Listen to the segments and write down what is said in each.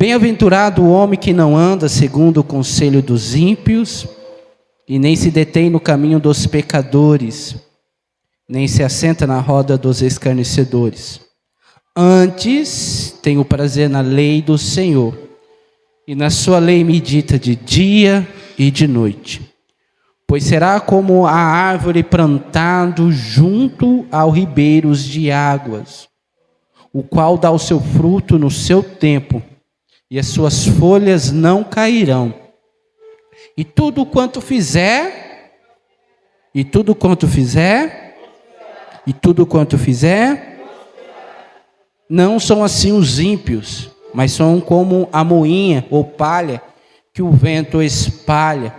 Bem-aventurado o homem que não anda segundo o conselho dos ímpios, e nem se detém no caminho dos pecadores, nem se assenta na roda dos escarnecedores. Antes tem o prazer na lei do Senhor, e na sua lei medita de dia e de noite. Pois será como a árvore plantado junto aos ribeiros de águas, o qual dá o seu fruto no seu tempo, e as suas folhas não cairão. E tudo quanto fizer, não são assim os ímpios, mas são como a moinha ou palha que o vento espalha.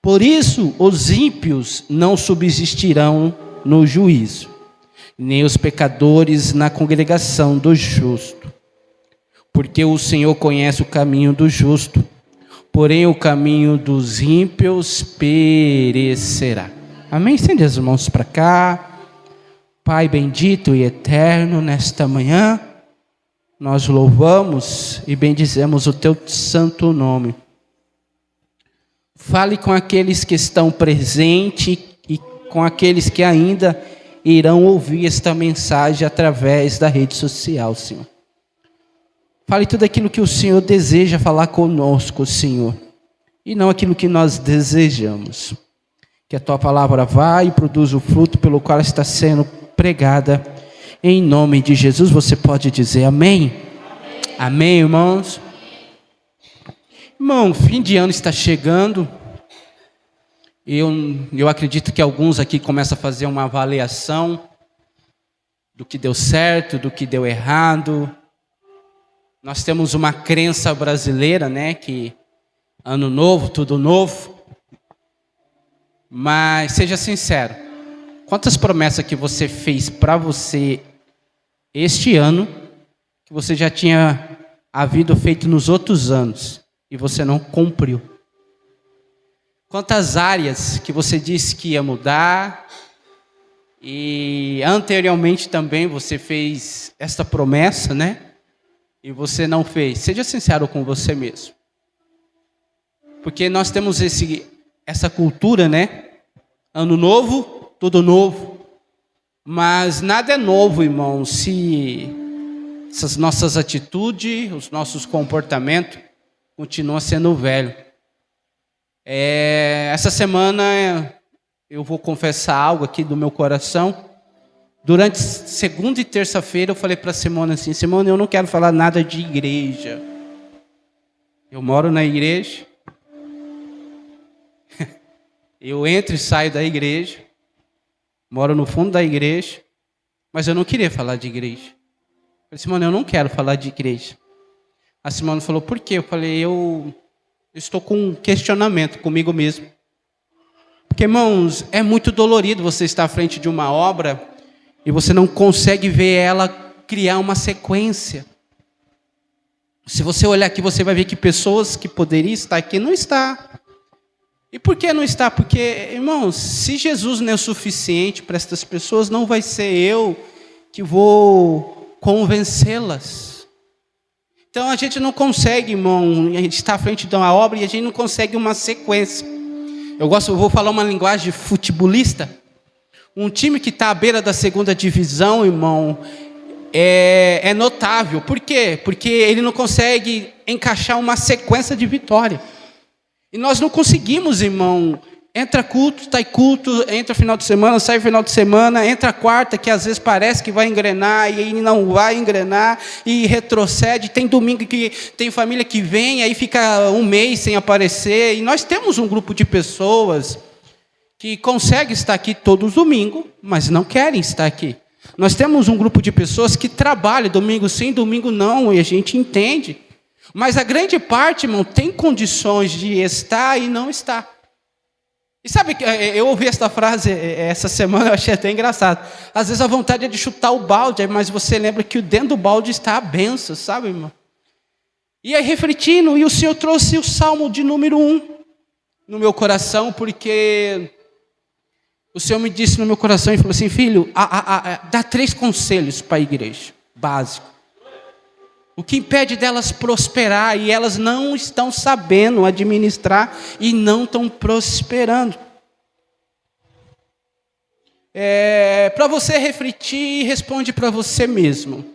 Por isso, os ímpios não subsistirão no juízo, nem os pecadores na congregação do justo. Porque o Senhor conhece o caminho do justo, porém o caminho dos ímpios perecerá. Amém? Estende as mãos para cá. Pai bendito e eterno, nesta manhã, nós louvamos e bendizemos o teu santo nome. Fale com aqueles que estão presentes e com aqueles que ainda irão ouvir esta mensagem através da rede social, Senhor. Fale tudo aquilo que o Senhor deseja falar conosco, Senhor, e não aquilo que nós desejamos. Que a tua palavra vá e produza o fruto pelo qual está sendo pregada. Em nome de Jesus, você pode dizer amém? Amém, amém, irmãos? Irmão, fim de ano está chegando. Eu acredito que alguns aqui começam a fazer uma avaliação do que deu certo, do que deu errado. Nós temos uma crença brasileira, né, que ano novo, tudo novo. Mas seja sincero, quantas promessas que você fez para você este ano, que você já tinha havido feito nos outros anos, e você não cumpriu? Quantas áreas que você disse que ia mudar, e anteriormente também você fez esta promessa, né? E você não fez. Seja sincero com você mesmo. Porque nós temos essa cultura, né? Ano novo, tudo novo. Mas nada é novo, irmão, se essas nossas atitudes, os nossos comportamentos continuam sendo velho. Essa semana eu vou confessar algo aqui do meu coração. Durante segunda e terça-feira eu falei para Simone assim: Simone, eu não quero falar nada de igreja. Eu moro na igreja. Eu entro e saio da igreja. Moro no fundo da igreja. Mas eu não queria falar de igreja. Eu falei: Simone, eu não quero falar de igreja. A Simone falou: por quê? Eu falei: eu estou com um questionamento comigo mesmo. Porque, irmãos, é muito dolorido você estar à frente de uma obra e você não consegue ver ela criar uma sequência. Se você olhar aqui, você vai ver que pessoas que poderiam estar aqui não estão. E por que não está? Porque, irmãos, se Jesus não é o suficiente para estas pessoas, não vai ser eu que vou convencê-las. Então a gente não consegue, irmão, a gente está à frente de uma obra e a gente não consegue uma sequência. Eu vou falar uma linguagem futebolista. Um time que está à beira da segunda divisão, irmão, é notável. Por quê? Porque ele não consegue encaixar uma sequência de vitória. E nós não conseguimos, irmão. Entra culto, sai culto, entra final de semana, sai final de semana, entra quarta, que às vezes parece que vai engrenar, e aí não vai engrenar, e retrocede. Tem domingo que tem família que vem, aí fica um mês sem aparecer. E nós temos um grupo de pessoas que consegue estar aqui todos os domingos, mas não querem estar aqui. Nós temos um grupo de pessoas que trabalham domingo sim, domingo não, e a gente entende. Mas a grande parte, irmão, tem condições de estar e não estar. E sabe, eu ouvi essa frase essa semana, eu achei até engraçado. Às vezes a vontade é de chutar o balde, mas você lembra que dentro do balde está a bênção, sabe, irmão? E aí refletindo, e o Senhor trouxe o Salmo de número 1 no meu coração, porque o Senhor me disse no meu coração e falou assim: filho, dá 3 conselhos para a igreja, básico. O que impede delas prosperar, e elas não estão sabendo administrar e não estão prosperando. Para você refletir, responde para você mesmo.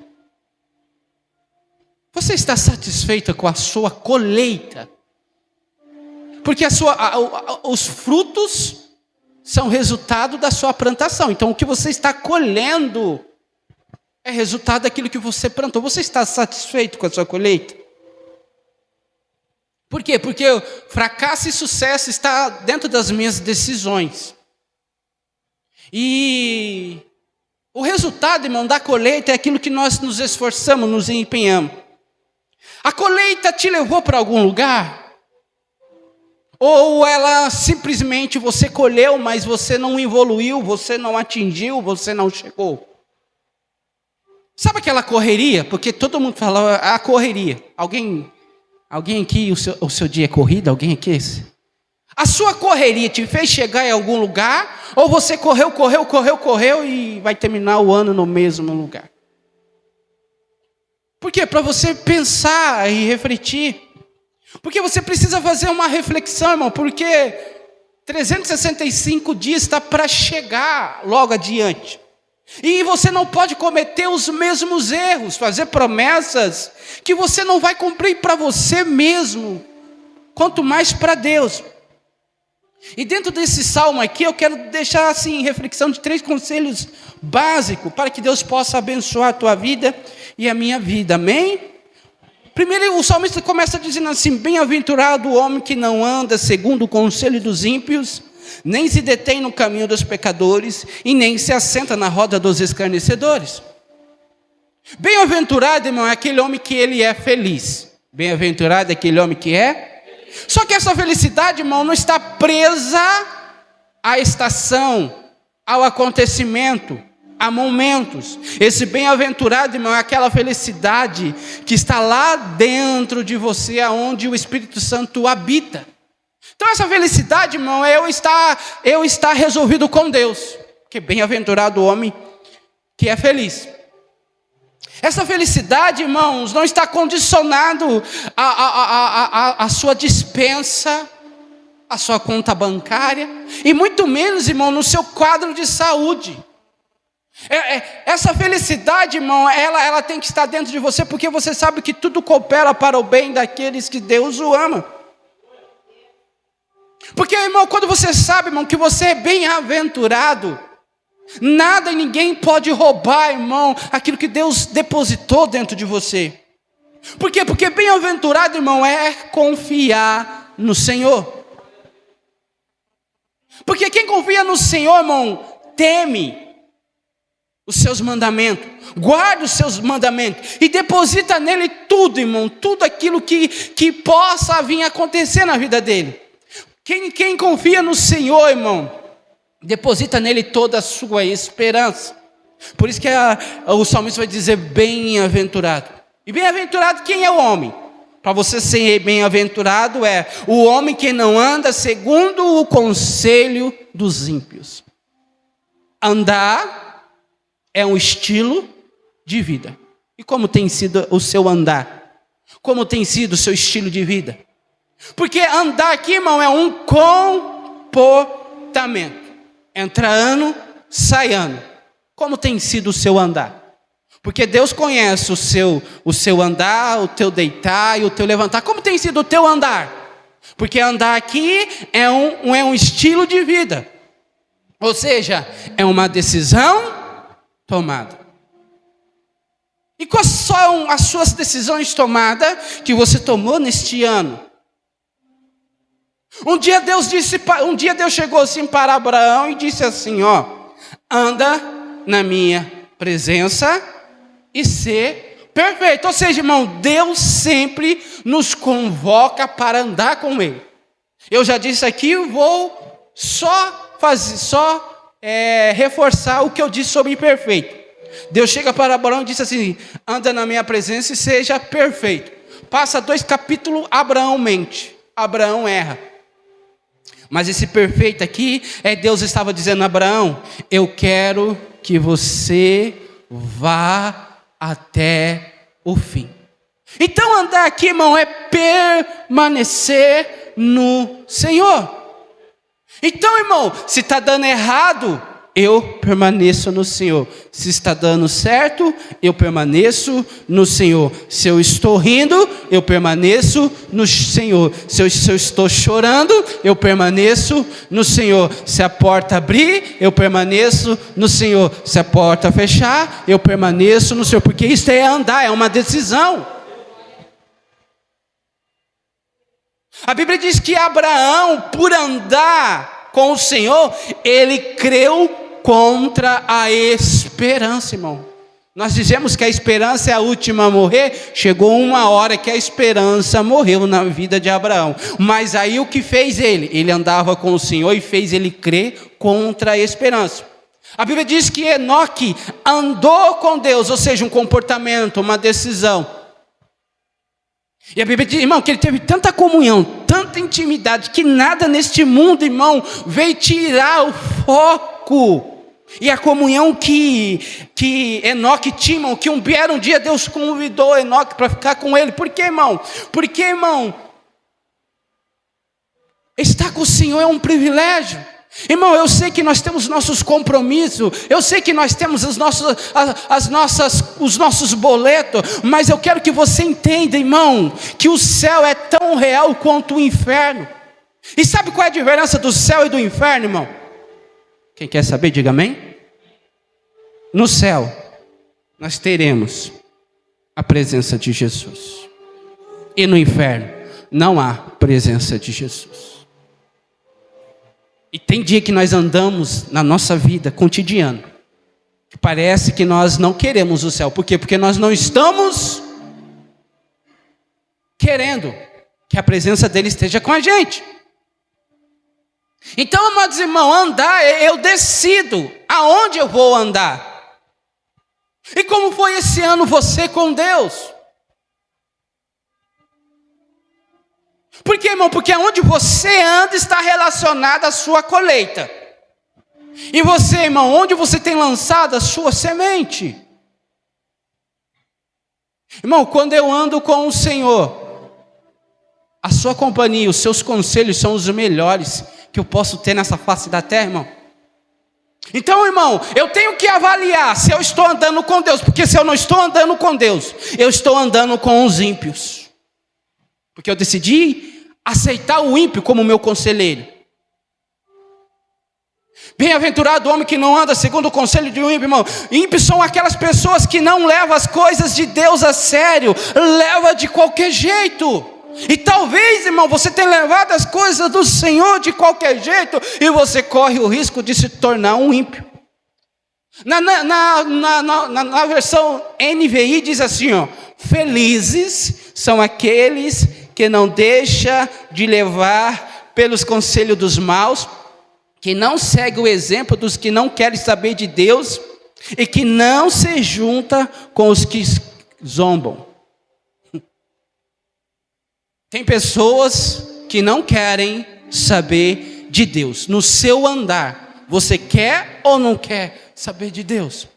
Você está satisfeita com a sua colheita? Porque os frutos são resultado da sua plantação. Então, o que você está colhendo é resultado daquilo que você plantou. Você está satisfeito com a sua colheita? Por quê? Porque fracasso e sucesso está dentro das minhas decisões. E o resultado, irmão, da colheita é aquilo que nós nos esforçamos, nos empenhamos. A colheita te levou para algum lugar? Ou ela simplesmente você colheu, mas você não evoluiu, você não atingiu, você não chegou? Sabe aquela correria? Porque todo mundo fala a correria. Alguém aqui, o seu dia é corrida? Alguém aqui? A sua correria te fez chegar em algum lugar? Ou você correu e vai terminar o ano no mesmo lugar? Por quê? Para você pensar e refletir. Porque você precisa fazer uma reflexão, irmão. Porque 365 dias está para chegar logo adiante. E você não pode cometer os mesmos erros, fazer promessas que você não vai cumprir para você mesmo, quanto mais para Deus. E dentro desse salmo aqui, eu quero deixar assim, reflexão de 3 conselhos básicos, para que Deus possa abençoar a tua vida e a minha vida, amém? Primeiro, o salmista começa dizendo assim: bem-aventurado o homem que não anda segundo o conselho dos ímpios, nem se detém no caminho dos pecadores, e nem se assenta na roda dos escarnecedores. Bem-aventurado, irmão, é aquele homem que ele é feliz. Bem-aventurado é aquele homem que é. Só que essa felicidade, irmão, não está presa à estação, ao acontecimento, a momentos. Esse bem-aventurado, irmão, é aquela felicidade que está lá dentro de você, aonde o Espírito Santo habita. Então essa felicidade, irmão, é eu estar resolvido com Deus. Que bem-aventurado o homem que é feliz. Essa felicidade, irmãos, não está condicionado à sua dispensa, à sua conta bancária, e muito menos, irmão, no seu quadro de saúde. Essa felicidade, irmão, ela tem que estar dentro de você, porque você sabe que tudo coopera para o bem daqueles que Deus o ama. Porque, irmão, quando você sabe, irmão, que você é bem-aventurado, nada e ninguém pode roubar, irmão, aquilo que Deus depositou dentro de você. Por quê? Porque bem-aventurado, irmão, é confiar no Senhor. Porque quem confia no Senhor, irmão, teme os seus mandamentos, guarda os seus mandamentos e deposita nele tudo, irmão, tudo aquilo que possa vir acontecer na vida dele. Quem confia no Senhor, irmão, deposita nele toda a sua esperança. Por isso que o salmista vai dizer bem-aventurado. E bem-aventurado quem é o homem? Para você ser bem-aventurado é o homem que não anda segundo o conselho dos ímpios. Andar é um estilo de vida. E como tem sido o seu andar? Como tem sido o seu estilo de vida? Porque andar aqui, irmão, é um comportamento. Entra ano, sai ano. Como tem sido o seu andar? Porque Deus conhece o seu andar, o teu deitar e o teu levantar. Como tem sido o teu andar? Porque andar aqui é um estilo de vida. Ou seja, é uma decisão tomada. E quais são as suas decisões tomadas que você tomou neste ano? Um dia Deus chegou assim para Abraão e disse assim, anda na minha presença e ser perfeito. Ou seja, irmão, Deus sempre nos convoca para andar com Ele. Eu já disse aqui, eu vou reforçar o que eu disse sobre perfeito. Deus chega para Abraão e disse assim, anda na minha presença e seja perfeito. Passa 2 capítulos, Abraão mente, Abraão erra. Mas esse perfeito aqui, Deus estava dizendo a Abraão, eu quero que você vá até o fim. Então andar aqui, irmão, é permanecer no Senhor. Então, irmão, se está dando errado, eu permaneço no Senhor. Se está dando certo, eu permaneço no Senhor. Se eu estou rindo, eu permaneço no Senhor. Se eu estou chorando, eu permaneço no Senhor. Se a porta abrir, eu permaneço no Senhor. Se a porta fechar, eu permaneço no Senhor. Porque isso é andar, é uma decisão. A Bíblia diz que Abraão, por andar com o Senhor, ele creu contra a esperança, irmão. Nós dizemos que a esperança é a última a morrer. Chegou uma hora que a esperança morreu na vida de Abraão. Mas aí o que fez ele? Ele andava com o Senhor e fez ele crer contra a esperança. A Bíblia diz que Enoque andou com Deus, ou seja, um comportamento, uma decisão. E a Bíblia diz, irmão, que ele teve tanta comunhão, tanta intimidade, que nada neste mundo, irmão, veio tirar o foco. E a comunhão que Enoque tinha, irmão, que um dia Deus convidou Enoque para ficar com ele. Por quê, irmão? Porque, irmão, estar com o Senhor é um privilégio. Irmão, eu sei que nós temos nossos compromissos, eu sei que nós temos os nossos boletos, mas eu quero que você entenda, irmão, que o céu é tão real quanto o inferno. E sabe qual é a diferença do céu e do inferno, irmão? Quem quer saber, diga amém. No céu, nós teremos a presença de Jesus. E no inferno, não há presença de Jesus. E tem dia que nós andamos na nossa vida cotidiana, que parece que nós não queremos o céu. Por quê? Porque nós não estamos querendo que a presença dele esteja com a gente. Então, amados irmãos, andar, eu decido aonde eu vou andar. E como foi esse ano você com Deus? Por quê, irmão? Porque onde você anda está relacionado à sua colheita. E você, irmão, onde você tem lançado a sua semente? Irmão, quando eu ando com o Senhor, a sua companhia, os seus conselhos são os melhores que eu posso ter nessa face da terra, irmão. Então, irmão, eu tenho que avaliar se eu estou andando com Deus. Porque se eu não estou andando com Deus, eu estou andando com os ímpios. Porque eu decidi aceitar o ímpio como meu conselheiro. Bem-aventurado o homem que não anda segundo o conselho de um ímpio, irmão. Ímpios são aquelas pessoas que não levam as coisas de Deus a sério, leva de qualquer jeito. E talvez, irmão, você tenha levado as coisas do Senhor de qualquer jeito, e você corre o risco de se tornar um ímpio. Na versão NVI diz assim, ó: felizes são aqueles que não deixam de levar pelos conselhos dos maus, que não seguem o exemplo dos que não querem saber de Deus, e que não se junta com os que zombam. Tem pessoas que não querem saber de Deus. No seu andar, você quer ou não quer saber de Deus?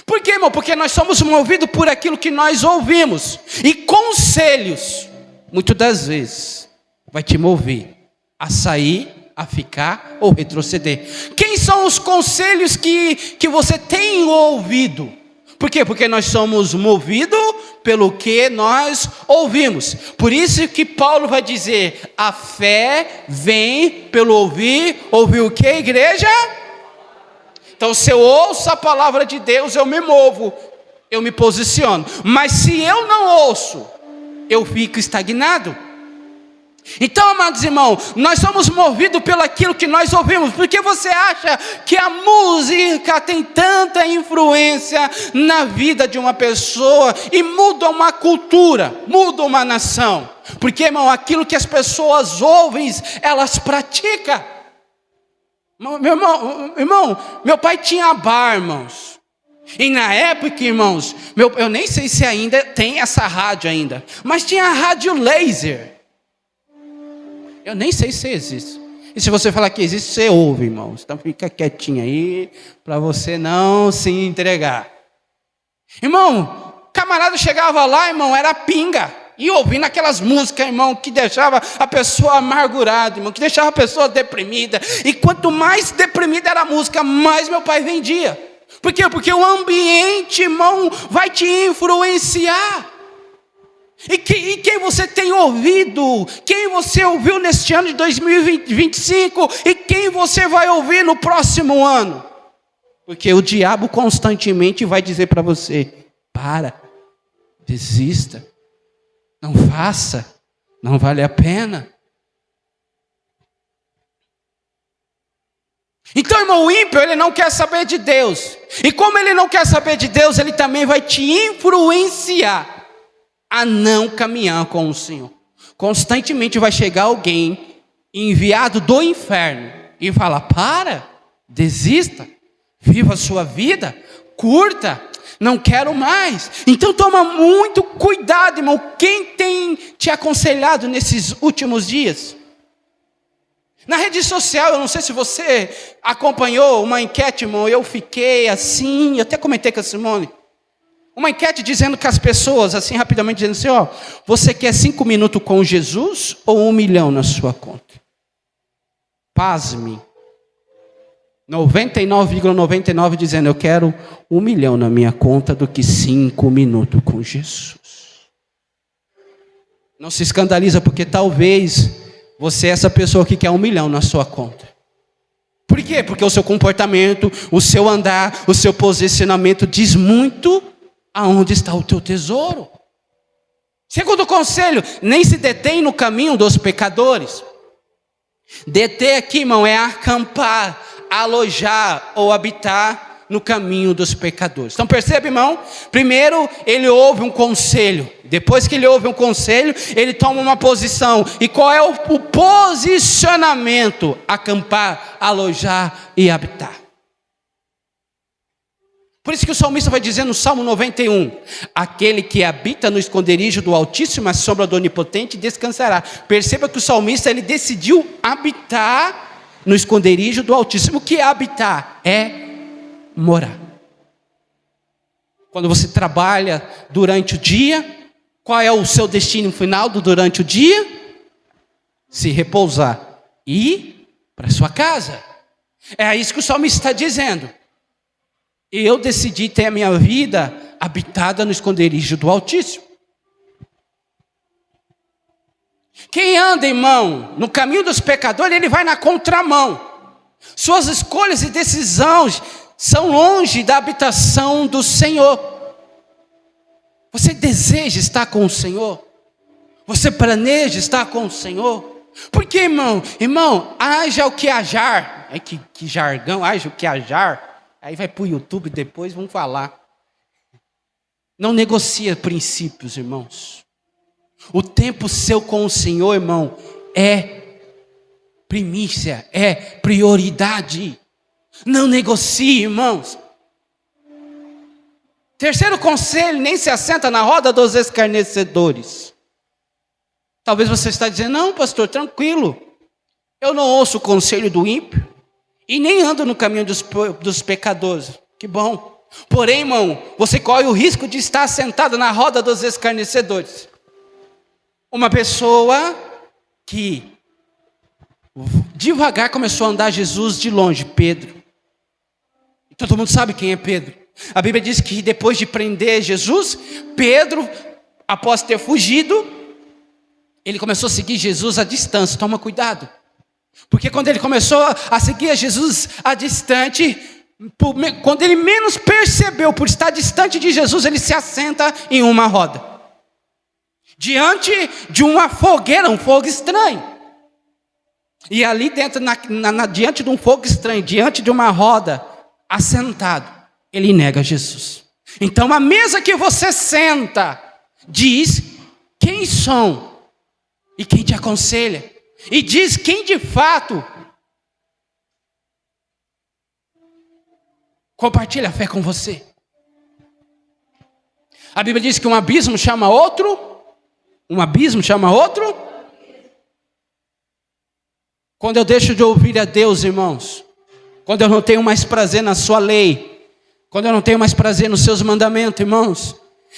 Por quê, irmão? Porque nós somos movidos por aquilo que nós ouvimos. E conselhos, muitas das vezes, vai te mover a sair, a ficar ou retroceder. Quem são os conselhos que você tem ouvido? Por quê? Porque nós somos movidos pelo que nós ouvimos. Por isso que Paulo vai dizer: a fé vem pelo ouvir. Ouvir o que, igreja? Então, se eu ouço a palavra de Deus, eu me movo, eu me posiciono. Mas se eu não ouço, eu fico estagnado. Então, amados irmãos, nós somos movidos pelo aquilo que nós ouvimos. Por que você acha que a música tem tanta influência na vida de uma pessoa e muda uma cultura, muda uma nação? Porque, irmão, aquilo que as pessoas ouvem, elas praticam. Meu pai tinha bar, irmãos. E na época, irmãos, eu nem sei se ainda tem essa rádio ainda, mas tinha a rádio laser. Eu nem sei se existe. E se você falar que existe, você ouve, irmãos. Então fica quietinho aí, para você não se entregar. Irmão, camarada chegava lá, irmão, era pinga. E ouvindo aquelas músicas, irmão, que deixava a pessoa amargurada, irmão, que deixava a pessoa deprimida. E quanto mais deprimida era a música, mais meu pai vendia. Por quê? Porque o ambiente, irmão, vai te influenciar. E quem você tem ouvido, quem você ouviu neste ano de 2025, e quem você vai ouvir no próximo ano. Porque o diabo constantemente vai dizer para você: para, desista, não faça, não vale a pena. Então, irmão, o ímpio, ele não quer saber de Deus. E como ele não quer saber de Deus, ele também vai te influenciar a não caminhar com o Senhor. Constantemente vai chegar alguém enviado do inferno e falar: para, desista, viva a sua vida, curta, não quero mais. Então toma muito cuidado, irmão. Quem tem te aconselhado nesses últimos dias? Na rede social, eu não sei se você acompanhou uma enquete, irmão. Eu fiquei assim, eu até comentei com a Simone. Uma enquete dizendo que as pessoas, assim rapidamente, dizendo assim: ó, você quer 5 minutos com Jesus ou 1 milhão na sua conta? Pasme. 99,99 dizendo: eu quero 1 milhão na minha conta do que 5 minutos com Jesus. Não se escandaliza, porque talvez você é essa pessoa que quer 1 milhão na sua conta. Por quê? Porque o seu comportamento, o seu andar, o seu posicionamento diz muito aonde está o teu tesouro. Segundo conselho: nem se detém no caminho dos pecadores. Deter aqui, irmão, é acampar, alojar ou habitar no caminho dos pecadores. Então percebe, irmão? Primeiro ele ouve um conselho. Depois que ele ouve um conselho, ele toma uma posição. E qual é o posicionamento? Acampar, alojar e habitar. Por isso que o salmista vai dizer no Salmo 91: aquele que habita no esconderijo do Altíssimo, à sombra do Onipotente, descansará. Perceba que o salmista, ele decidiu habitar no esconderijo do Altíssimo. O que é habitar? É morar. Quando você trabalha durante o dia, qual é o seu destino final durante o dia? Se repousar e ir para sua casa. É isso que o salmista está dizendo. Eu decidi ter a minha vida habitada no esconderijo do Altíssimo. Quem anda, irmão, no caminho dos pecadores, ele vai na contramão. Suas escolhas e decisões são longe da habitação do Senhor. Você deseja estar com o Senhor? Você planeja estar com o Senhor? Porque, irmão, haja o que hajar. Que jargão, haja o que hajar. Aí vai para o YouTube depois, vamos falar. Não negocia princípios, irmãos. O tempo seu com o Senhor, irmão, é primícia, é prioridade. Não negocie, irmãos. Terceiro conselho: nem se assenta na roda dos escarnecedores. Talvez você está dizendo: não, pastor, tranquilo. Eu não ouço o conselho do ímpio. E nem ando no caminho dos pecadores. Que bom. Porém, irmão, você corre o risco de estar sentado na roda dos escarnecedores. Uma pessoa que devagar começou a andar Jesus de longe, Pedro. E todo mundo sabe quem é Pedro. A Bíblia diz que depois de prender Jesus, Pedro, após ter fugido, ele começou a seguir Jesus à distância. Toma cuidado. Porque quando ele começou a seguir a Jesus à distante, quando ele menos percebeu, por estar distante de Jesus, ele se assenta em uma roda. Diante de uma fogueira, um fogo estranho. E ali dentro, diante de um fogo estranho, diante de uma roda, assentado, ele nega Jesus. Então a mesa que você senta, diz quem são e quem te aconselha. E diz quem de fato compartilha a fé com você. A Bíblia diz que um abismo chama outro. Um abismo chama outro. Quando eu deixo de ouvir a Deus, irmãos, quando eu não tenho mais prazer na sua lei, quando eu não tenho mais prazer nos seus mandamentos, irmãos,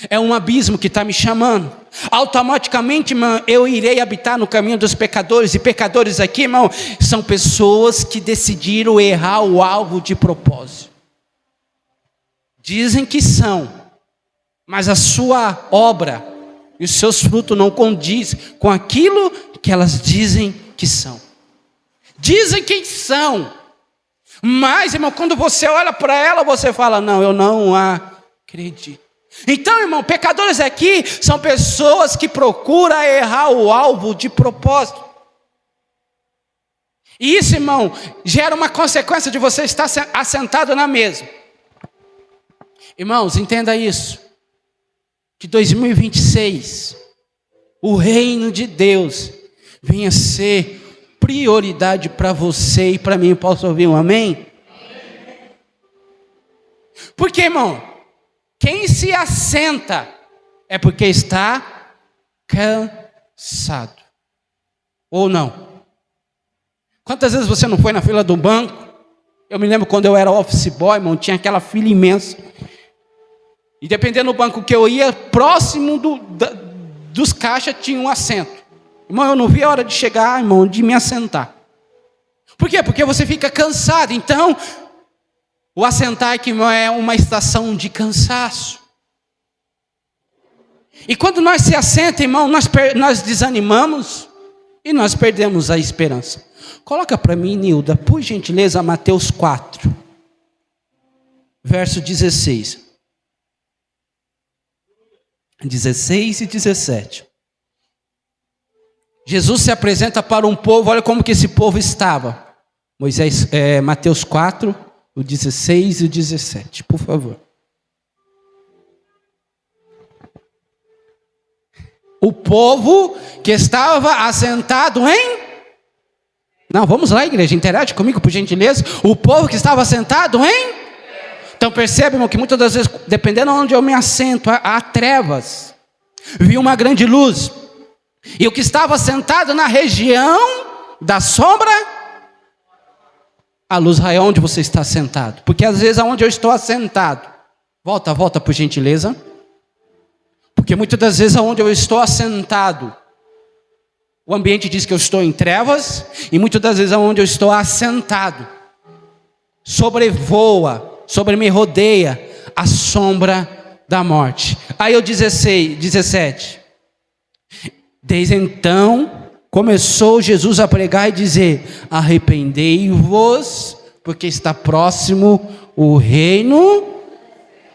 É um abismo que está me chamando. Automaticamente, irmão, eu irei habitar no caminho dos pecadores. E pecadores aqui, irmão, são pessoas que decidiram errar o alvo de propósito. Dizem que são, mas a sua obra e os seus frutos não condizem com aquilo que elas dizem que são. Dizem que são, mas, irmão, quando você olha para ela, você fala, não, eu não acredito. Então, irmão, pecadores aqui são pessoas que procuram errar o alvo de propósito. E isso, irmão, gera uma consequência de você estar assentado na mesa. Irmãos, entenda isso. Que 2026, o reino de Deus venha ser prioridade para você e para mim. Posso ouvir um amém? Porque, irmão, quem se assenta é porque está cansado. Ou não? Quantas vezes você não foi na fila do banco? Eu me lembro quando eu era office boy, irmão, tinha aquela fila imensa. E dependendo do banco que eu ia, próximo dos caixas tinha um assento. Irmão, eu não via a hora de chegar, irmão, de me assentar. Por quê? Porque você fica cansado. Então, o assentar aqui, irmão, é uma estação de cansaço. E quando nós se assenta, irmão, nós desanimamos e nós perdemos a esperança. Coloca para mim, Nilda, por gentileza, Mateus 4, verso 16. 16 e 17. Jesus se apresenta para um povo, olha como que esse povo estava. Mateus 4, o 16 e o 17, por favor. O povo que estava assentado em... Não, vamos lá, igreja, interage comigo, por gentileza. O povo que estava assentado em... Então percebe, irmão, que muitas das vezes, dependendo de onde eu me assento, há trevas. Vi uma grande luz. E o que estava sentado na região da sombra, a luz raiou onde você está sentado. Porque às vezes aonde eu estou assentado, volta por gentileza. Porque muitas das vezes aonde eu estou assentado, o ambiente diz que eu estou em trevas. E muitas das vezes aonde eu estou assentado, me rodeia a sombra da morte. Aí o 17. Desde então, começou Jesus a pregar e dizer: arrependei-vos, porque está próximo o reino.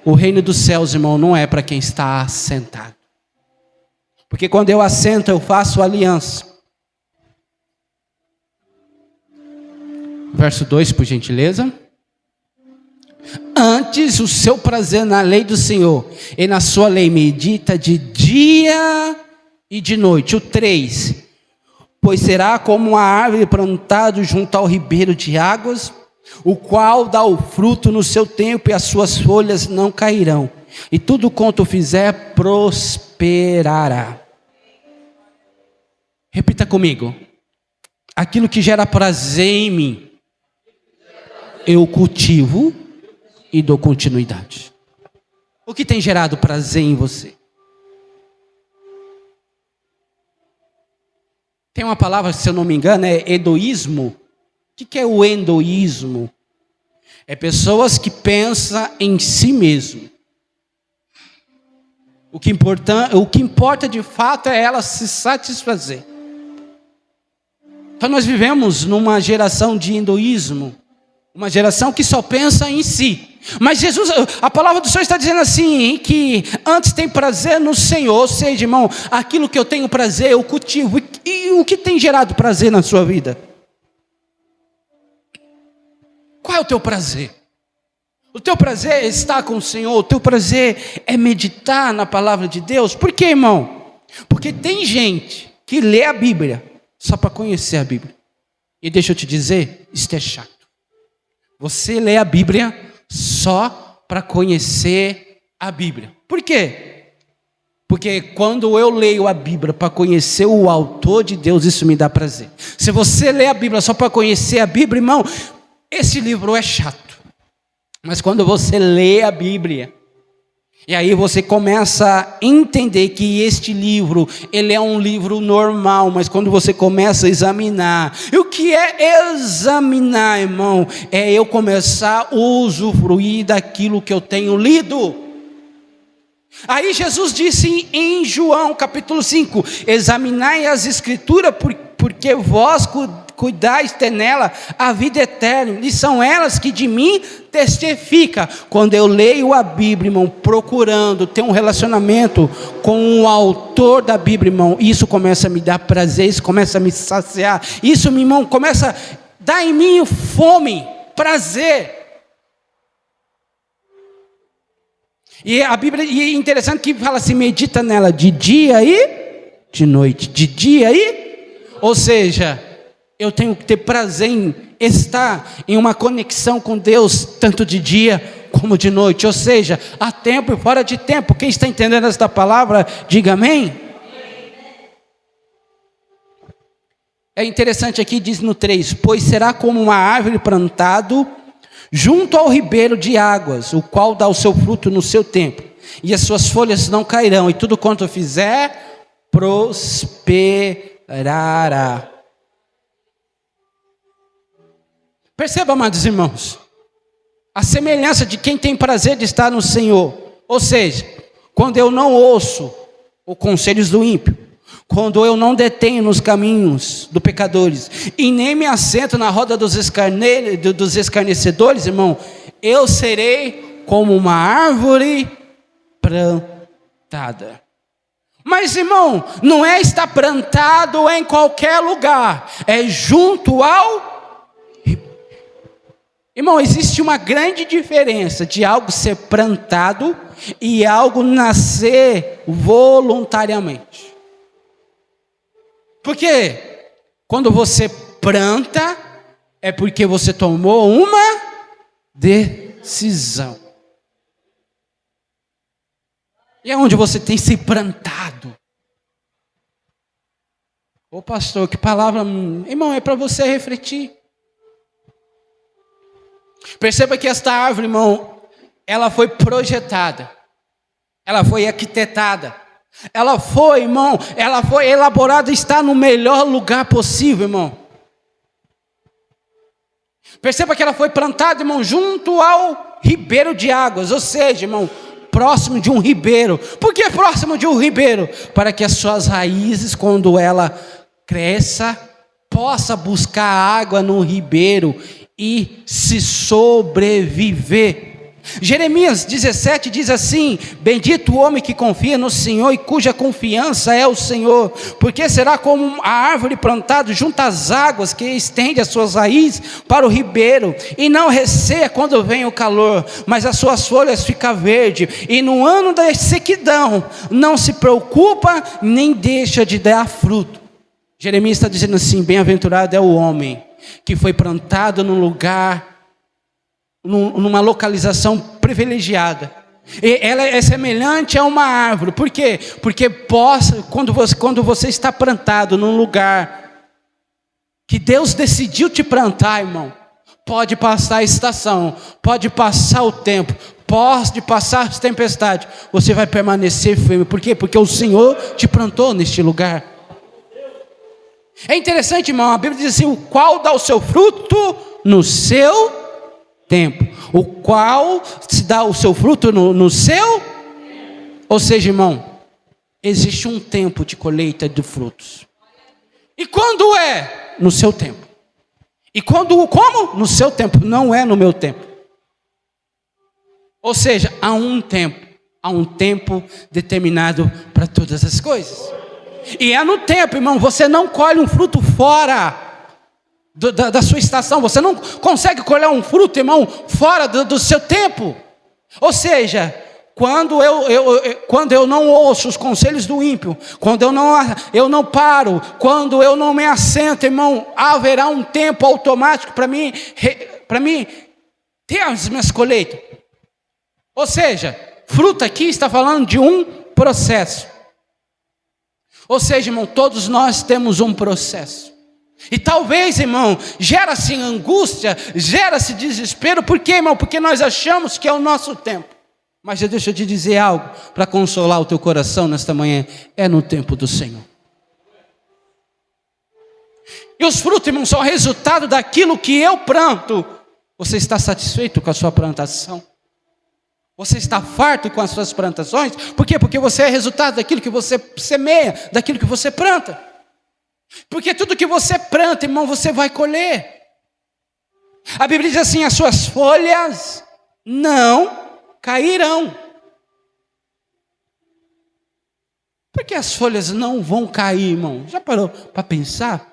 O reino dos céus, irmão, não é para quem está sentado. Porque quando eu assento, eu faço aliança. Verso 2, por gentileza. Antes o seu prazer na lei do Senhor, e na sua lei medita de dia e de noite. O 3, pois será como uma árvore plantada junto ao ribeiro de águas, o qual dá o fruto no seu tempo, e as suas folhas não cairão, e tudo quanto fizer prosperará. Repita comigo: aquilo que gera prazer em mim, eu cultivo e dou continuidade. O que tem gerado prazer em você? Tem uma palavra, se eu não me engano, é egoísmo. O que é o egoísmo? É pessoas que pensam em si mesmo. O que importa de fato é ela se satisfazer. Então nós vivemos numa geração de egoísmo. Uma geração que só pensa em si. Mas Jesus, a palavra do Senhor está dizendo assim, que antes tem prazer no Senhor. Ou seja, irmão, aquilo que eu tenho prazer, eu cultivo. E o que tem gerado prazer na sua vida? Qual é o teu prazer? O teu prazer é estar com o Senhor. O teu prazer é meditar na palavra de Deus. Por quê, irmão? Porque tem gente que lê a Bíblia só para conhecer a Bíblia. E deixa eu te dizer, isso é chato. Você lê a Bíblia só para conhecer a Bíblia. Por quê? Porque quando eu leio a Bíblia para conhecer o autor de Deus, isso me dá prazer. Se você lê a Bíblia só para conhecer a Bíblia, irmão, esse livro é chato. Mas quando você lê a Bíblia E aí você começa a entender que este livro, ele é um livro normal, mas quando você começa a examinar, e o que é examinar, irmão? É eu começar a usufruir daquilo que eu tenho lido. Aí Jesus disse em João capítulo 5, examinai as escrituras, porque vós cuidais ter nela a vida eterna, e são elas que de mim testificam. Quando eu leio a Bíblia, irmão, procurando ter um relacionamento com o autor da Bíblia, irmão, isso começa a me dar prazer, isso começa a me saciar, isso, meu irmão, começa a dar em mim fome, prazer. E a Bíblia, e é interessante que fala assim, medita nela de dia e de noite, de dia e, ou seja, eu tenho que ter prazer em estar em uma conexão com Deus, tanto de dia como de noite, ou seja, há tempo e fora de tempo. Quem está entendendo esta palavra, diga amém. É interessante aqui, diz no 3, pois será como uma árvore plantado junto ao ribeiro de águas, o qual dá o seu fruto no seu tempo, e as suas folhas não cairão, e tudo quanto fizer, prosperará. Perceba, amados irmãos, a semelhança de quem tem prazer de estar no Senhor, ou seja, quando eu não ouço os conselhos do ímpio, quando eu não detenho nos caminhos dos pecadores, e nem me assento na roda dos escarnecedores, irmão, eu serei como uma árvore plantada. Mas, irmão, não é estar plantado em qualquer lugar, é junto ao... Irmão, existe uma grande diferença de algo ser plantado e algo nascer voluntariamente. Porque quando você planta, é porque você tomou uma decisão. E é onde você tem se plantado. Ô pastor, que palavra, irmão, é para você refletir. Perceba que esta árvore, irmão, ela foi projetada, ela foi arquitetada, ela foi, irmão, ela foi elaborada, está no melhor lugar possível, irmão. Perceba que ela foi plantada, irmão, junto ao ribeiro de águas, ou seja, irmão, próximo de um ribeiro. Por que próximo de um ribeiro? Para que as suas raízes, quando ela cresça, possa buscar água no ribeiro e se sobreviver. Jeremias 17 diz assim: bendito o homem que confia no Senhor e cuja confiança é o Senhor, porque será como a árvore plantada junto às águas, que estende as suas raízes para o ribeiro, e não receia quando vem o calor, mas as suas folhas ficam verdes, e no ano da sequidão não se preocupa, nem deixa de dar fruto. Jeremias está dizendo assim: bem-aventurado é o homem que foi plantado num lugar, numa localização privilegiada. E ela é semelhante a uma árvore. Por quê? Porque quando você está plantado num lugar que Deus decidiu te plantar, irmão, pode passar a estação, pode passar o tempo, pode passar as tempestades, você vai permanecer firme. Por quê? Porque o Senhor te plantou neste lugar. É interessante, irmão, a Bíblia diz assim: o qual dá o seu fruto no seu tempo. O qual se dá o seu fruto no seu? Ou seja, irmão, existe um tempo de colheita de frutos. E quando é? No seu tempo. E quando, como? No seu tempo, não é no meu tempo. Ou seja, há um tempo determinado para todas as coisas. E é no tempo, irmão, você não colhe um fruto fora da sua estação, você não consegue colher um fruto, irmão, fora do seu tempo. Ou seja, quando eu não ouço os conselhos do ímpio, quando eu não paro, quando eu não me assento, irmão, haverá um tempo automático para mim ter as minhas colheitas. Ou seja, fruto aqui está falando de um processo. Ou seja, irmão, todos nós temos um processo. E talvez, irmão, gera-se angústia, gera-se desespero. Por quê, irmão? Porque nós achamos que é o nosso tempo. Mas deixa eu te dizer algo para consolar o teu coração nesta manhã. É no tempo do Senhor. E os frutos, irmãos, são resultado daquilo que eu planto. Você está satisfeito com a sua plantação? Você está farto com as suas plantações? Por quê? Porque você é resultado daquilo que você semeia, daquilo que você planta. Porque tudo que você planta, irmão, você vai colher. A Bíblia diz assim: as suas folhas não cairão. Por que as folhas não vão cair, irmão? Já parou para pensar?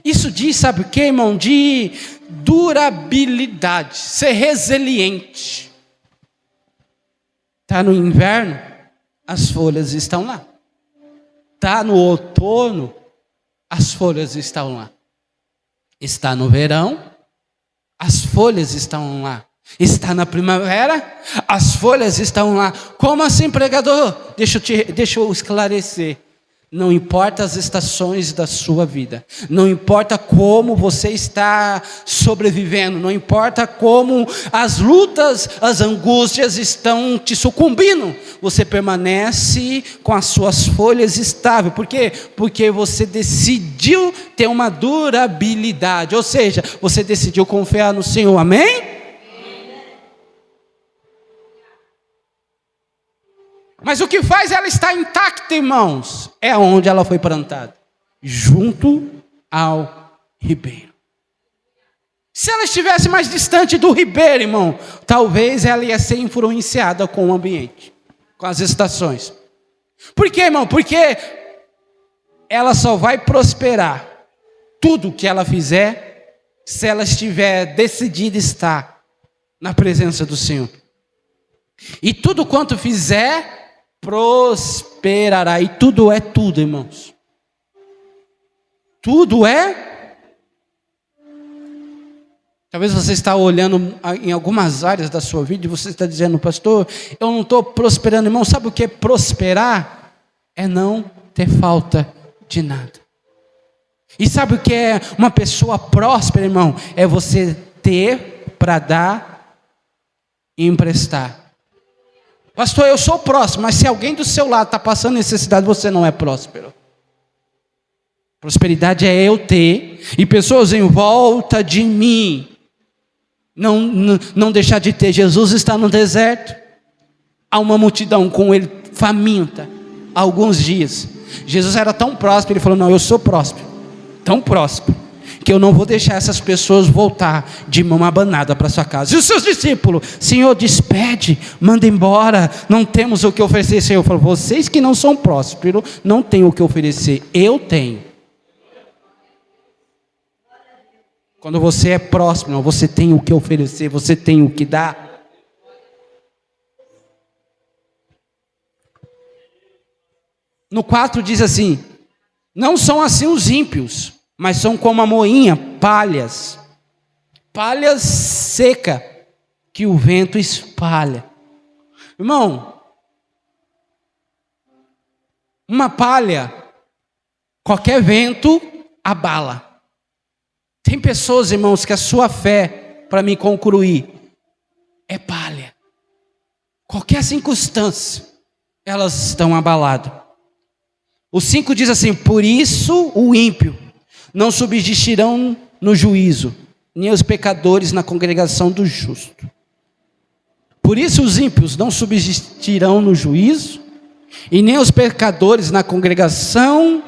Isso diz, sabe o que, irmão? De durabilidade, ser resiliente. Está no inverno, as folhas estão lá. Está no outono, as folhas estão lá. Está no verão, as folhas estão lá. Está na primavera, as folhas estão lá. Como assim, pregador? Deixa eu esclarecer. Não importa as estações da sua vida, não importa como você está sobrevivendo, não importa como as lutas, as angústias estão te sucumbindo, você permanece com as suas folhas estáveis. Por quê? Porque você decidiu ter uma durabilidade, ou seja, você decidiu confiar no Senhor, amém? Mas o que faz ela estar intacta, irmãos, é onde ela foi plantada, junto ao ribeiro. Se ela estivesse mais distante do ribeiro, irmão, talvez ela ia ser influenciada com o ambiente, com as estações. Por quê, irmão? Porque ela só vai prosperar tudo que ela fizer se ela estiver decidida a estar na presença do Senhor. E tudo quanto fizer prosperará. E tudo é tudo, irmãos. Tudo é. Talvez você está olhando em algumas áreas da sua vida e você está dizendo: pastor, eu não estou prosperando. Irmão, sabe o que é prosperar? É não ter falta de nada. E sabe o que é uma pessoa próspera, irmão? É você ter para dar e emprestar. Pastor, eu sou próspero, mas se alguém do seu lado está passando necessidade, você não é próspero. Prosperidade é eu ter, e pessoas em volta de mim não deixar de ter. Jesus está no deserto, há uma multidão com ele faminta, há alguns dias. Jesus era tão próspero, ele falou: não, eu sou próspero, tão próspero, que eu não vou deixar essas pessoas voltar de mão abanada para sua casa. E os seus discípulos: Senhor, despede, manda embora, não temos o que oferecer. Senhor falou: vocês que não são prósperos, não têm o que oferecer, eu tenho. Quando você é próspero, você tem o que oferecer, você tem o que dar. No 4 diz assim: não são assim os ímpios, mas são como a moinha, palhas seca, que o vento espalha. Irmão, uma palha, qualquer vento abala. Tem pessoas, irmãos, que a sua fé, para me concluir, é palha. Qualquer circunstância, elas estão abaladas. O 5 diz assim: por isso o ímpio não subsistirão no juízo, nem os pecadores na congregação do justo. Por isso os ímpios não subsistirão no juízo, e nem os pecadores na congregação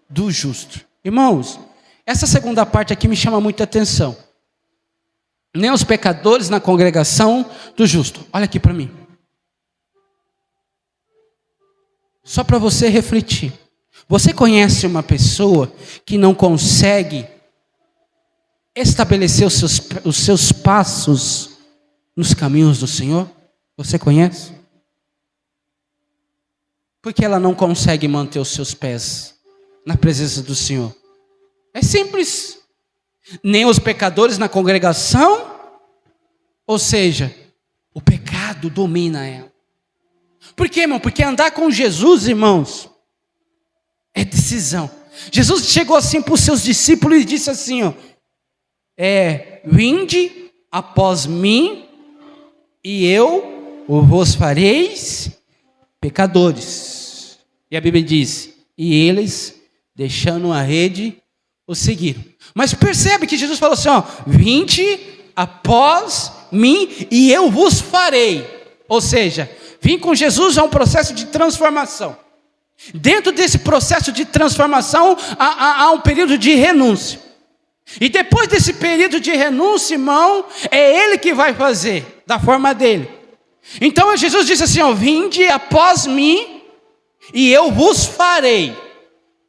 do justo. Irmãos, essa segunda parte aqui me chama muita atenção. Nem os pecadores na congregação do justo. Olha aqui para mim. Só para você refletir. Você conhece uma pessoa que não consegue estabelecer os seus passos nos caminhos do Senhor? Você conhece? Por que ela não consegue manter os seus pés na presença do Senhor? É simples. Nem os pecadores na congregação, ou seja, o pecado domina ela. Por quê, irmão? Porque andar com Jesus, irmãos, é decisão. Jesus chegou assim para os seus discípulos e disse assim: ó, vinde após mim, e eu vos fareis pecadores. E a Bíblia diz, e eles, deixando a rede, o seguiram. Mas percebe que Jesus falou assim, ó, vinde após mim e eu vos farei. Ou seja, vir com Jesus é um processo de transformação. Dentro desse processo de transformação, há um período de renúncia. E depois desse período de renúncia, irmão, é Ele que vai fazer, da forma dele. Então Jesus disse assim, ó, vinde após mim, e eu vos farei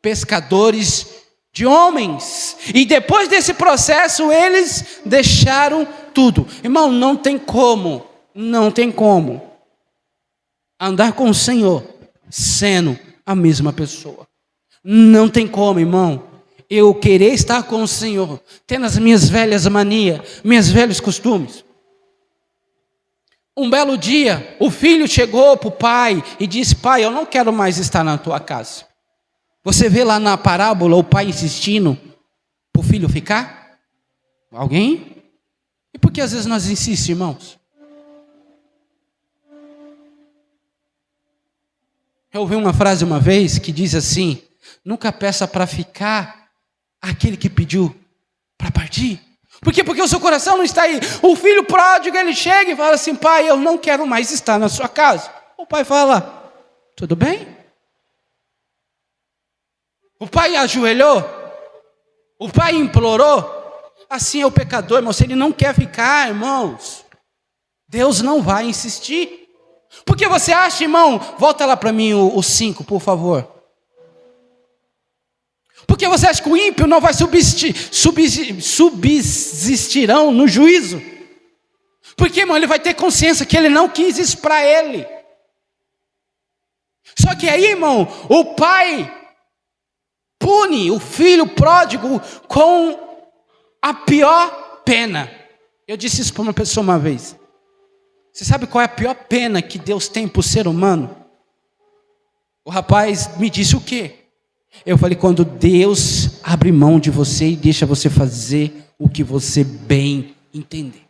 pescadores de homens. E depois desse processo, eles deixaram tudo. Irmão, não tem como andar com o Senhor sendo a mesma pessoa. Não tem como, irmão, eu querer estar com o Senhor, tendo as minhas velhas manias, meus velhos costumes. Um belo dia, o filho chegou para o pai e disse, pai, eu não quero mais estar na tua casa. Você vê lá na parábola o pai insistindo para o filho ficar? Alguém? E por que às vezes nós insistimos, irmãos? Eu ouvi uma frase uma vez que diz assim, nunca peça para ficar aquele que pediu para partir. Por quê? Porque o seu coração não está aí. O filho pródigo, ele chega e fala assim, pai, eu não quero mais estar na sua casa. O pai fala, tudo bem? O pai ajoelhou? O pai implorou? Assim é o pecador, irmão. Se ele não quer ficar, irmãos, Deus não vai insistir. Porque você acha, irmão, volta lá para mim o 5, por favor. Porque você acha que o ímpio não vai subsistirão no juízo? Porque, irmão, ele vai ter consciência que ele não quis isso para ele. Só que aí, irmão, o pai pune o filho pródigo com a pior pena. Eu disse isso para uma pessoa uma vez. Você sabe qual é a pior pena que Deus tem para o ser humano? O rapaz me disse o quê? Eu falei, quando Deus abre mão de você e deixa você fazer o que você bem entender.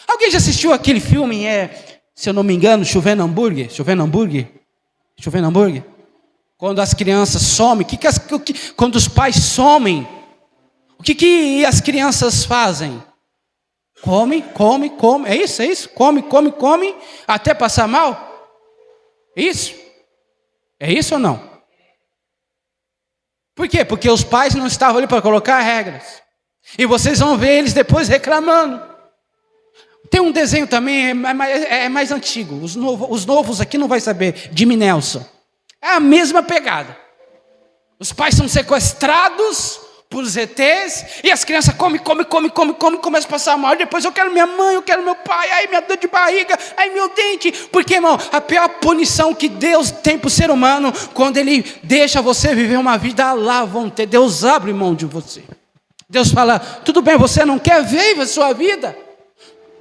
Alguém já assistiu aquele filme, se eu não me engano, Chovendo Hambúrguer? Quando as crianças somem, quando os pais somem, o que as crianças fazem? Come, é isso? Come, até passar mal? Isso? É isso ou não? Por quê? Porque os pais não estavam ali para colocar regras. E vocês vão ver eles depois reclamando. Tem um desenho também, é mais antigo. Os novos aqui não vai saber. Jimmy Nelson. É a mesma pegada. Os pais são sequestrados por ETs, e as crianças comem, começam a passar mal, depois eu quero minha mãe, eu quero meu pai, ai minha dor de barriga, ai meu dente, porque, irmão, a pior punição que Deus tem para o ser humano, quando Ele deixa você viver uma vida lá, Deus abre mão de você. Deus fala, tudo bem, você não quer, viva a sua vida,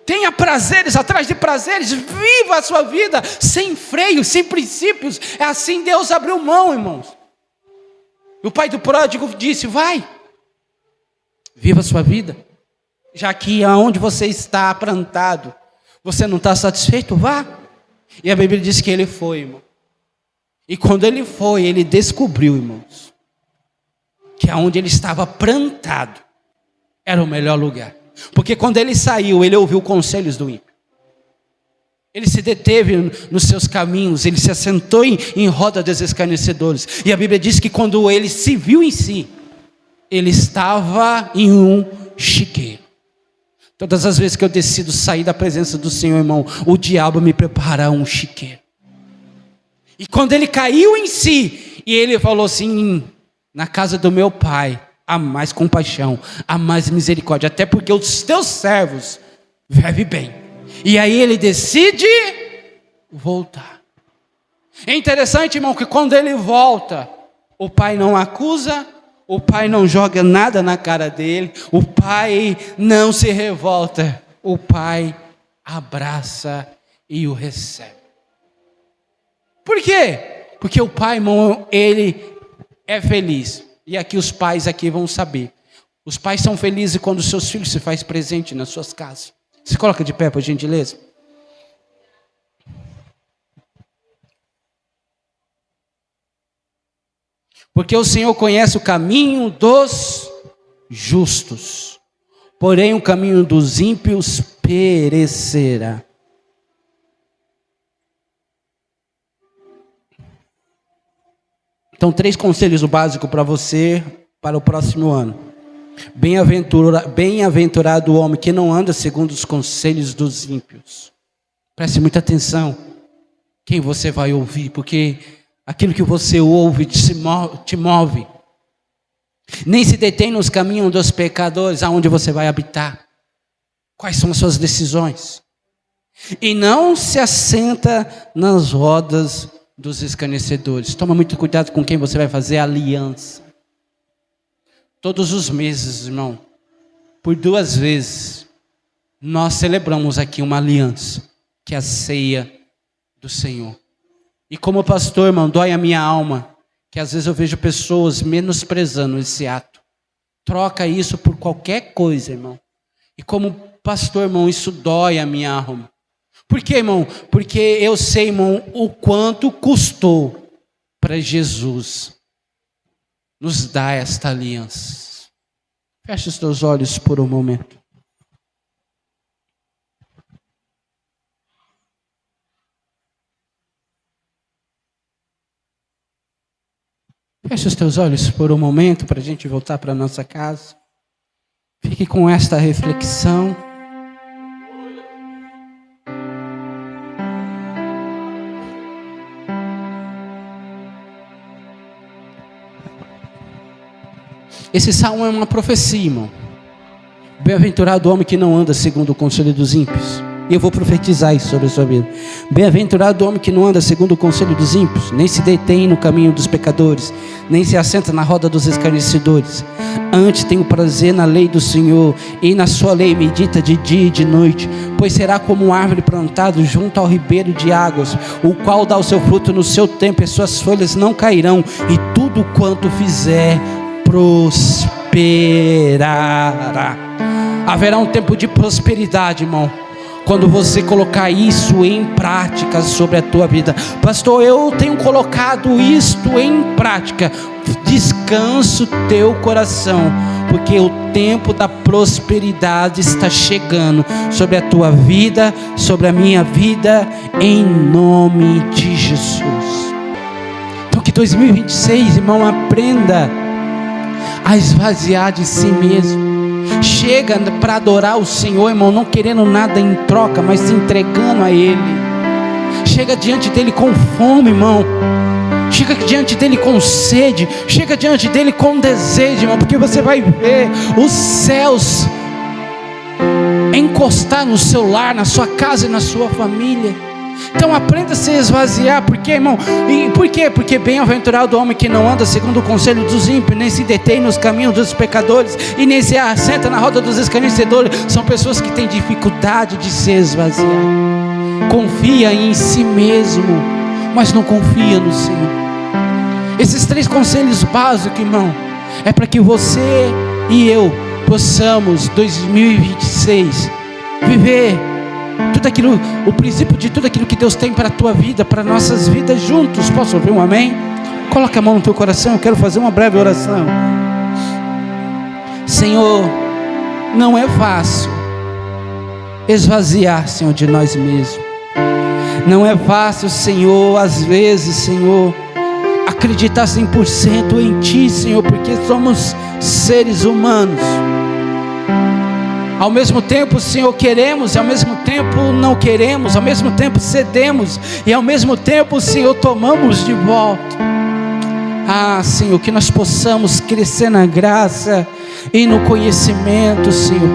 tenha prazeres atrás de prazeres, viva a sua vida, sem freio, sem princípios, é assim Deus abriu mão, irmãos. E o pai do pródigo disse, vai, viva a sua vida, já que aonde você está plantado, você não está satisfeito, vá. E a Bíblia diz que ele foi, irmão. E quando ele foi, ele descobriu, irmãos, que aonde ele estava plantado, era o melhor lugar. Porque quando ele saiu, ele ouviu conselhos do ímpio. Ele se deteve nos seus caminhos, ele se assentou em roda dos escarnecedores. E a Bíblia diz que quando ele se viu em si, ele estava em um chiqueiro. Todas as vezes que eu decido sair da presença do Senhor, irmão, o diabo me prepara um chiqueiro. E quando ele caiu em si, e ele falou assim, na casa do meu pai, há mais compaixão, há mais misericórdia, até porque os teus servos vivem bem. E aí ele decide voltar. É interessante, irmão, que quando ele volta, o pai não acusa, o pai não joga nada na cara dele, o pai não se revolta, o pai abraça e o recebe. Por quê? Porque o pai, irmão, ele é feliz. E aqui os pais aqui vão saber. Os pais são felizes quando os seus filhos se fazem presente nas suas casas. Se coloca de pé, por gentileza. Porque o Senhor conhece o caminho dos justos, porém o caminho dos ímpios perecerá. Então, 3 conselhos básicos para você para o próximo ano. Bem-aventurado o homem que não anda segundo os conselhos dos ímpios. Preste muita atenção quem você vai ouvir, porque aquilo que você ouve te move. Nem se detém nos caminhos dos pecadores, aonde você vai habitar. Quais são as suas decisões? E não se assenta nas rodas dos escarnecedores. Toma muito cuidado com quem você vai fazer aliança. Todos os meses, irmão, por 2 vezes, nós celebramos aqui uma aliança, que é a ceia do Senhor. E como pastor, irmão, dói a minha alma, que às vezes eu vejo pessoas menosprezando esse ato. Troca isso por qualquer coisa, irmão. E como pastor, irmão, isso dói a minha alma. Por quê, irmão? Porque eu sei, irmão, o quanto custou para Jesus nos dar esta aliança. Feche os teus olhos por um momento. Feche os teus olhos por um momento para a gente voltar para a nossa casa. Fique com esta reflexão. Esse salmo é uma profecia, irmão. Bem-aventurado o homem que não anda segundo o conselho dos ímpios. E eu vou profetizar isso sobre a sua vida. Bem-aventurado o homem que não anda segundo o conselho dos ímpios, nem se detém no caminho dos pecadores, nem se assenta na roda dos escarnecedores. Antes tem o prazer na lei do Senhor, e na sua lei medita de dia e de noite. Pois será como uma árvore plantada junto ao ribeiro de águas, o qual dá o seu fruto no seu tempo, e suas folhas não cairão, e tudo quanto fizer prosperará. Haverá um tempo de prosperidade, irmão, quando você colocar isso em prática sobre a tua vida. Pastor, eu tenho colocado isto em prática. Descanso teu coração, porque o tempo da prosperidade está chegando sobre a tua vida, sobre a minha vida, em nome de Jesus. Então que 2026, irmão, aprenda a esvaziar de si mesmo. Chega para adorar o Senhor, irmão, não querendo nada em troca, mas se entregando a Ele. Chega diante dEle com fome, irmão. Chega diante dEle com sede. Chega diante dEle com desejo, irmão, porque você vai ver os céus encostar no seu lar, na sua casa e na sua família. Então aprenda a se esvaziar. Por quê, irmão? E por quê? Porque bem-aventurado o homem que não anda segundo o conselho dos ímpios, nem se detém nos caminhos dos pecadores, e nem se assenta na roda dos escarnecedores. São pessoas que têm dificuldade de se esvaziar. Confia em si mesmo, mas não confia no Senhor. Esses 3 conselhos básicos, irmão, é para que você e eu possamos 2026 viver tudo aquilo, o princípio de tudo aquilo que Deus tem para a tua vida, para nossas vidas juntos. Posso ouvir um amém? Coloca a mão no teu coração, eu quero fazer uma breve oração. Senhor, não é fácil esvaziar, Senhor, de nós mesmos. Não é fácil, Senhor, às vezes, Senhor, acreditar 100% em Ti, Senhor, porque somos seres humanos. Ao mesmo tempo, Senhor, queremos, e ao mesmo tempo não queremos, ao mesmo tempo cedemos, e ao mesmo tempo, Senhor, tomamos de volta. Senhor, que nós possamos crescer na graça e no conhecimento, Senhor.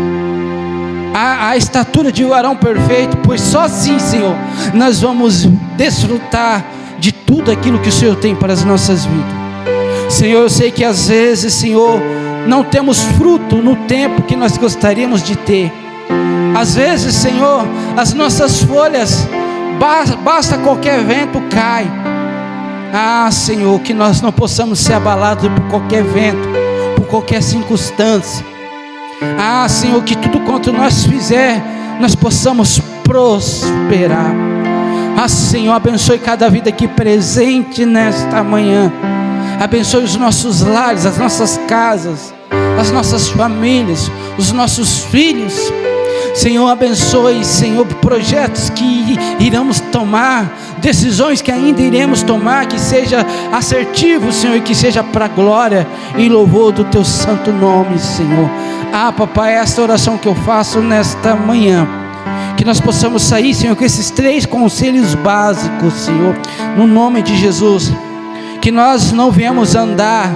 A estatura de varão perfeito, pois só assim, Senhor, nós vamos desfrutar de tudo aquilo que o Senhor tem para as nossas vidas. Senhor, eu sei que às vezes, Senhor, não temos fruto no tempo que nós gostaríamos de ter. Às vezes, Senhor, as nossas folhas, basta qualquer vento, cai. Senhor, que nós não possamos ser abalados por qualquer vento, por qualquer circunstância. Senhor, que tudo quanto nós fizer, nós possamos prosperar. Senhor, abençoe cada vida aqui presente nesta manhã. Abençoe os nossos lares, as nossas casas, as nossas famílias, os nossos filhos. Senhor, abençoe, Senhor, projetos que iremos tomar, decisões que ainda iremos tomar, que seja assertivo, Senhor, e que seja para a glória e louvor do Teu santo nome, Senhor. Papai, esta oração que eu faço nesta manhã, que nós possamos sair, Senhor, com esses 3 conselhos básicos, Senhor, no nome de Jesus. Que nós não venhamos andar,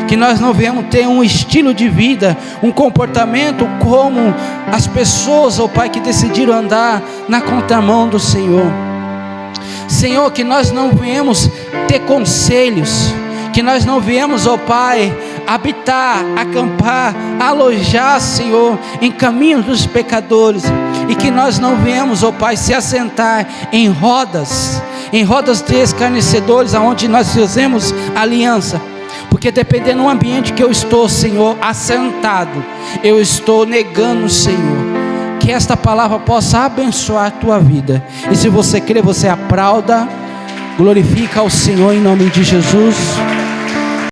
que nós não venhamos ter um estilo de vida, um comportamento como as pessoas, Pai, que decidiram andar na contramão do Senhor. Senhor, que nós não venhamos ter conselhos, que nós não venhamos, Pai, habitar, acampar, alojar, Senhor, em caminhos dos pecadores, e que nós não venhamos, Pai, se assentar em rodas de escarnecedores, aonde nós fizemos aliança. Porque dependendo do ambiente que eu estou, Senhor, assentado, eu estou negando o Senhor. Que esta palavra possa abençoar a tua vida. E se você crê, você aplauda, glorifica ao Senhor em nome de Jesus.